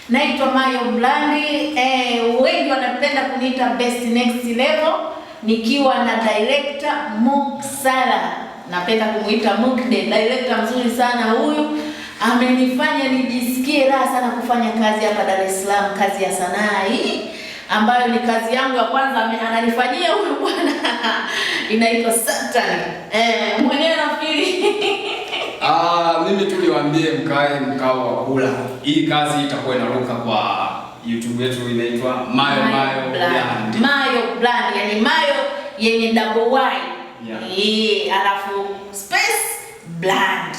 Naitwa Mayo Blandi. Wengi wanapenda kuniita Best Next Level, nikiwa na director Muk Sala. Napenda kumuita Muk, director mzuri sana huyu. Amenifanya nijisikie raha sana kufanya kazi hapa Dar es Salaam, kazi ya sanaa hii ambayo ni kazi yangu ya kwanza ananifanyia huyu bwana. Inaitwa Satan. Mwenyewe nafikiri mimi tu niwaambie mkae mkao wa kula. Hii kazi itakuwa inaruka kwa YouTube yetu, inaitwa Mayo Blandi. Mayo Blandi, yani Mayo yenye double Y. Yeah. Alafu space Blandi.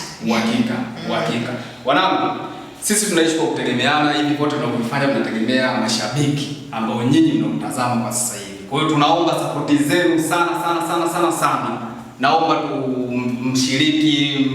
Uhakika. Wanangu, sisi tunaishi kwa kutegemeana. Hivi kote tunakufanya tunategemea mashabiki ambao nyinyi mnamtazama kwa sasa hivi. Kwa hiyo tunaomba support zenu sana. Naomba mshiriki.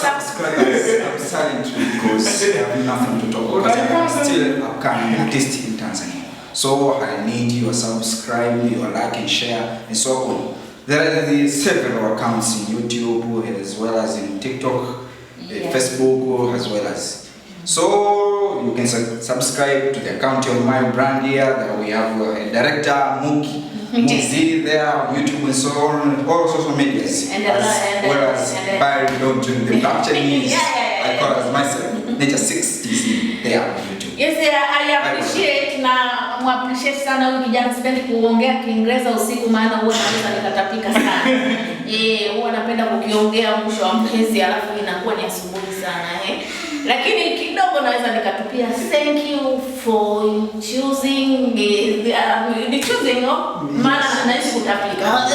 Subscribers, I'm silent because I have nothing to talk about. I'm still upcoming artist in Tanzania. So I need your subscribe, your like and share and so on. There are several accounts in YouTube as well as in TikTok, Facebook as well as. So you can subscribe to the account of Mayo Blandi here. That we have a director Muk there on YouTube and so on, all social medias. As well as Barry Don't Drink the Black Chinese. I call as myself Nature 60s there on YouTube. Yes, I appreciate na appreciate sana huyu kijana. Sipendi kuongea Kiingereza usiku maana huwa naweza nikatapika sana. Huwa napenda kukiongea mwisho wa mwezi alafu inakuwa ni asubuhi sana lakini kidogo naweza nikatupia. Thank you for choosing the choosing maana naishi kutapika.